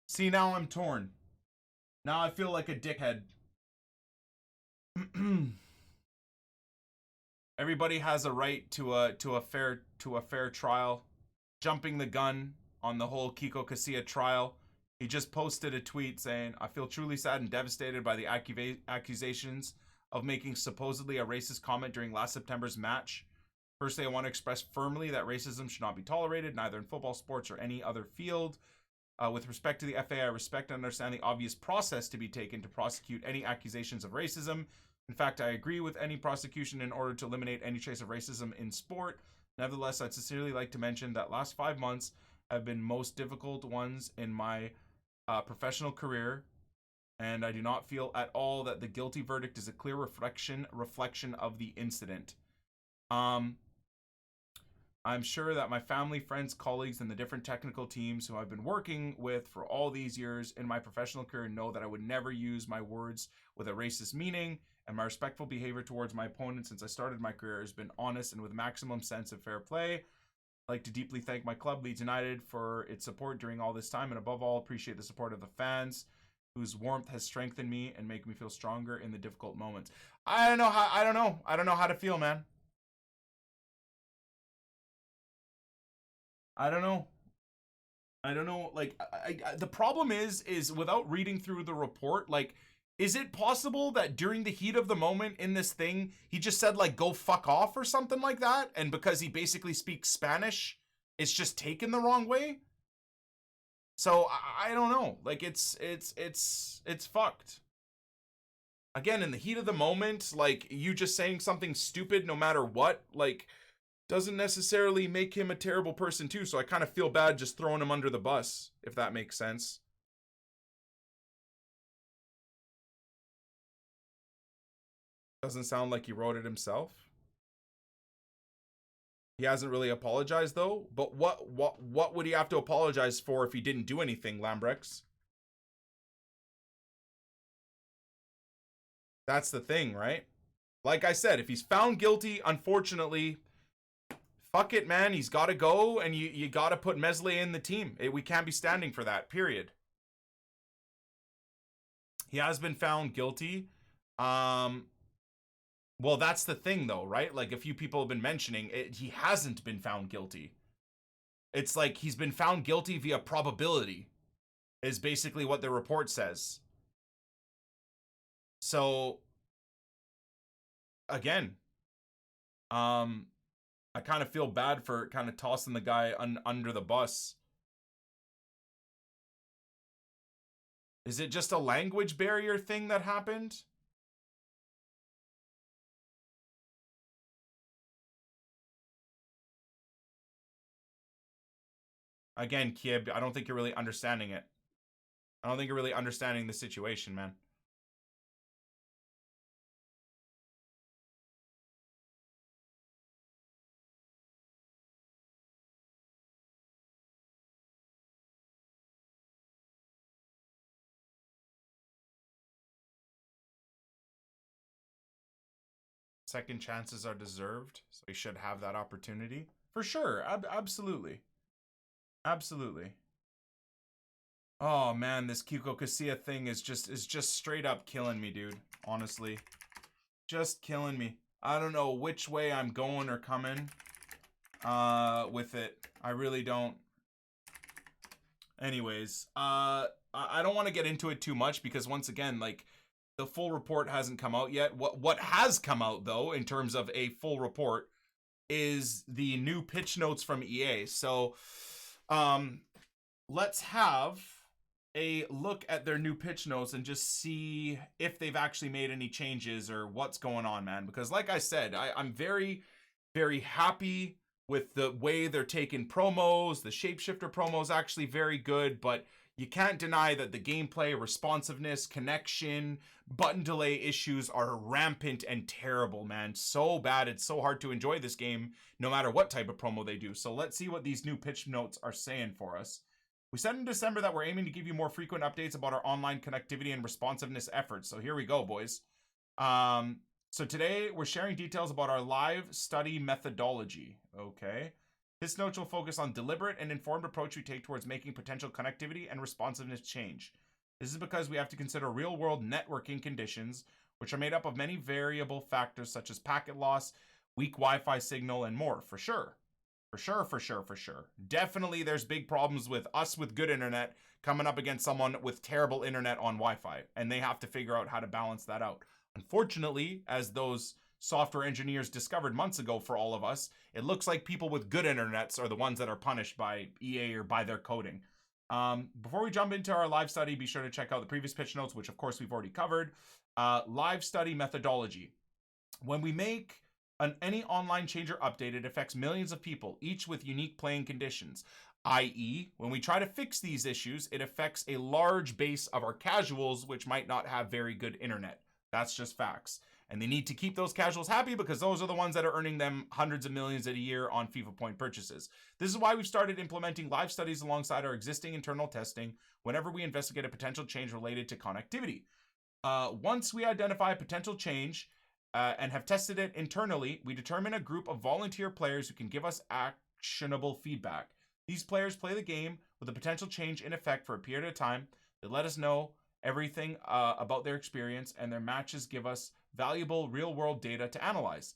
See, now I'm torn. Now I feel like a dickhead. Everybody has a right to a fair trial. Jumping the gun on the whole Kiko Casilla trial. He just posted a tweet saying, "I feel truly sad and devastated by the accusations of making supposedly a racist comment during last September's match. Firstly, I want to express firmly that racism should not be tolerated, neither in football, sports, or any other field. With respect to the FA, I respect and understand the obvious process to be taken to prosecute any accusations of racism. In fact, I agree with any prosecution in order to eliminate any trace of racism in sport. Nevertheless, I'd sincerely like to mention that last 5 months have been most difficult ones in my professional career, and I do not feel at all that the guilty verdict is a clear reflection of the incident. I'm sure that my family, friends, colleagues, and the different technical teams who I've been working with for all these years in my professional career know that I would never use my words with a racist meaning, and my respectful behavior towards my opponents since I started my career has been honest and with maximum sense of fair play. I'd like to deeply thank my club, Leeds United, for its support during all this time, and above all, appreciate the support of the fans, whose warmth has strengthened me and make me feel stronger in the difficult moments." I don't know how to feel, man. I don't know. Like, the problem is without reading through the report, like, is it possible that during the heat of the moment in this thing, he just said, like, go fuck off or something like that? And because he basically speaks Spanish, it's just taken the wrong way? So, I don't know. Like, it's fucked. Again, in the heat of the moment, like, you just saying something stupid no matter what, like, doesn't necessarily make him a terrible person too, so I kind of feel bad just throwing him under the bus, if that makes sense. Doesn't sound like he wrote it himself. He hasn't really apologized though, but what would he have to apologize for if he didn't do anything, Lambrex? That's the thing, right? Like I said, if he's found guilty, unfortunately, fuck it, man. He's got to go, and you got to put Mesle in the team. We can't be standing for that, period. He has been found guilty. Well, that's the thing, though, right? Like, a few people have been mentioning it, he hasn't been found guilty. It's like he's been found guilty via probability, is basically what the report says. So, again, I kind of feel bad for kind of tossing the guy under the bus. Is it just a language barrier thing that happened? Again, Kib, I don't think you're really understanding it. I don't think you're really understanding the situation, man. Second chances are deserved, so he should have that opportunity. For sure, absolutely. Absolutely. Oh man, this Kiko Casilla thing is just straight up killing me, dude. Honestly. Just killing me. I don't know which way I'm going or coming with it. I really don't. Anyways, I don't want to get into it too much because once again, like, the full report hasn't come out yet. What has come out though, in terms of a full report, is the new pitch notes from EA. So, let's have a look at their new pitch notes and just see if they've actually made any changes or what's going on, man. Because like I said, I'm very, very happy with the way they're taking promos. The Shapeshifter promo is actually very good, but you can't deny that the gameplay, responsiveness, connection, button delay issues are rampant and terrible, man. So bad, it's so hard to enjoy this game no matter what type of promo they do. So let's see what these new pitch notes are saying for us. We said in December that we're aiming to give you more frequent updates about our online connectivity and responsiveness efforts. So here we go, boys. So today we're sharing details about our live study methodology. Okay. His notes will focus on deliberate and informed approach we take towards making potential connectivity and responsiveness change. This is because we have to consider real-world networking conditions, which are made up of many variable factors such as packet loss, weak Wi-Fi signal, and more, for sure. For sure. Definitely there's big problems with us with good internet coming up against someone with terrible internet on Wi-Fi, and they have to figure out how to balance that out. Unfortunately, as those software engineers discovered months ago for all of us, it looks like people with good internets are the ones that are punished by EA or by their coding. Before we jump into our live study, be sure to check out the previous pitch notes, which of course we've already covered. Live study methodology. When we make any online change or update, it affects millions of people, each with unique playing conditions. I.e., when we try to fix these issues, it affects a large base of our casuals, which might not have very good internet. That's just facts. And they need to keep those casuals happy because those are the ones that are earning them hundreds of millions a year on FIFA point purchases. This is why we've started implementing live studies alongside our existing internal testing whenever we investigate a potential change related to connectivity. Once we identify a potential change and have tested it internally, we determine a group of volunteer players who can give us actionable feedback. These players play the game with a potential change in effect for a period of time. They let us know everything about their experience, and their matches give us valuable real-world data to analyze.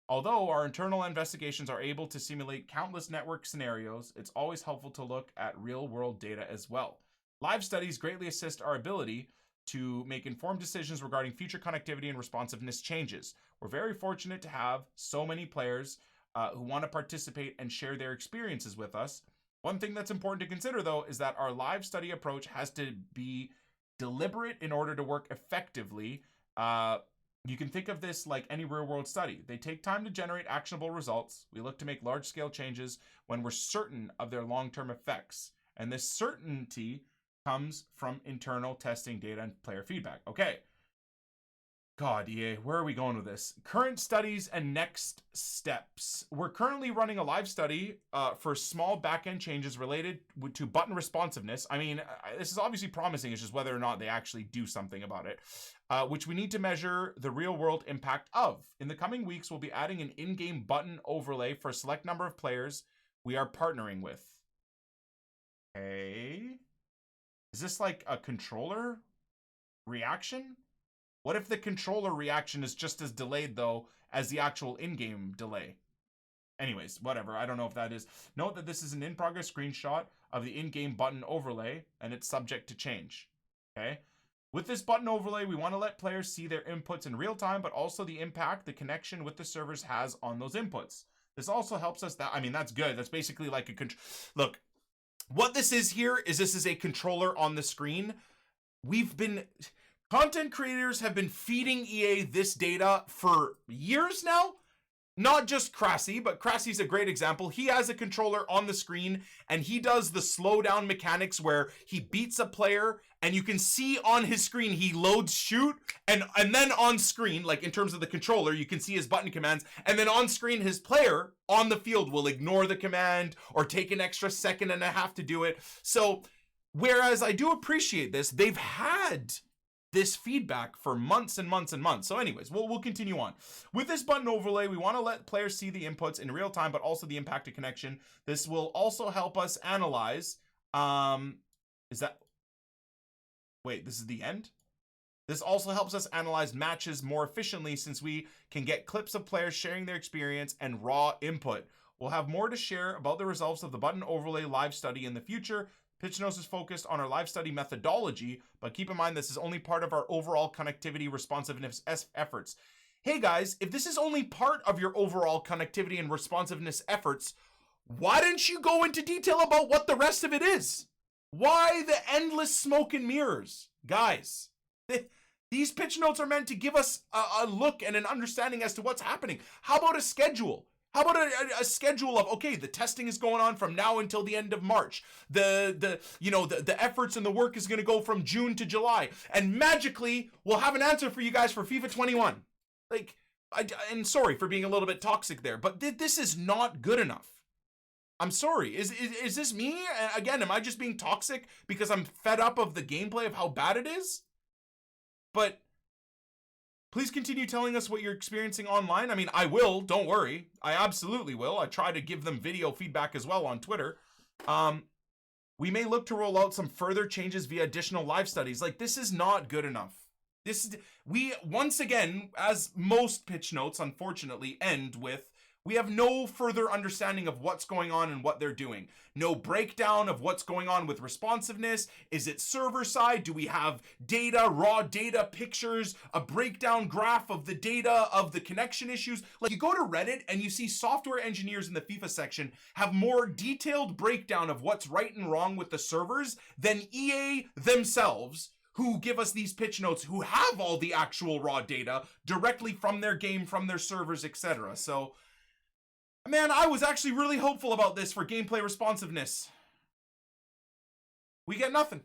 Although our internal investigations are able to simulate countless network scenarios, it's always helpful to look at real-world data as well. Live studies greatly assist our ability to make informed decisions regarding future connectivity and responsiveness changes. We're very fortunate to have so many players who want to participate and share their experiences with us. One thing that's important to consider, though, is that our live study approach has to be deliberate in order to work effectively. You can think of this like any real-world study. They take time to generate actionable results. We look to make large-scale changes when we're certain of their long-term effects. And this certainty comes from internal testing data and player feedback. Okay. God, EA, where are we going with this? Current studies and next steps. We're currently running a live study for small back-end changes related to button responsiveness. I mean, this is obviously promising. It's just whether or not they actually do something about it, which we need to measure the real-world impact of. In the coming weeks, we'll be adding an in-game button overlay for a select number of players we are partnering with. Okay. Is this like a controller reaction? What if the controller reaction is just as delayed, though, as the actual in-game delay? Anyways, whatever. I don't know if that is. Note that this is an in-progress screenshot of the in-game button overlay, and it's subject to change. Okay? With this button overlay, we want to let players see their inputs in real time, but also the impact the connection with the servers has on those inputs. This also helps us that, I mean, that's good. That's basically like a look, what this is here is this is a controller on the screen. Content creators have been feeding EA this data for years now. Not just Crassi, but Crassi's a great example. He has a controller on the screen, and he does the slowdown mechanics where he beats a player, and you can see on his screen he loads shoot, and then on screen, like in terms of the controller, you can see his button commands, and then on screen his player on the field will ignore the command or take an extra second and a half to do it. So, whereas I do appreciate this, they've had this feedback for months and months and months. So anyways, we'll continue on. With this button overlay, we want to let players see the inputs in real time, but also the impact of connection. This will also help us analyze, this is the end? This also helps us analyze matches more efficiently since we can get clips of players sharing their experience and raw input. We'll have more to share about the results of the button overlay live study in the future. Pitchnotes is focused on our live study methodology, but keep in mind this is only part of our overall connectivity responsiveness efforts. Hey guys, if this is only part of your overall connectivity and responsiveness efforts, why didn't you go into detail about what the rest of it is? Why the endless smoke and mirrors? Guys, these pitch notes are meant to give us a look and an understanding as to what's happening. How about a schedule? How about a schedule of, okay, the testing is going on from now until the end of March. The efforts and the work is going to go from June to July. And magically, we'll have an answer for you guys for FIFA 21. Like, and sorry for being a little bit toxic there, but this is not good enough. I'm sorry. Is this me? Again, am I just being toxic because I'm fed up of the gameplay of how bad it is? But Please continue telling us what you're experiencing online. I mean, I will, don't worry. I absolutely will. I try to give them video feedback as well on Twitter. We may look to roll out some further changes via additional live studies. Like, this is not good enough. We, once again, as most pitch notes, unfortunately, end with, we have no further understanding of what's going on and what they're doing. No breakdown of what's going on with responsiveness. Is it server side? Do we have data, raw data, pictures, a breakdown graph of the data, of the connection issues? Like, you go to Reddit and you see software engineers in the FIFA section have more detailed breakdown of what's right and wrong with the servers than EA themselves, who give us these pitch notes, who have all the actual raw data directly from their game, from their servers, etc. So, man, I was actually really hopeful about this for gameplay responsiveness. We get nothing.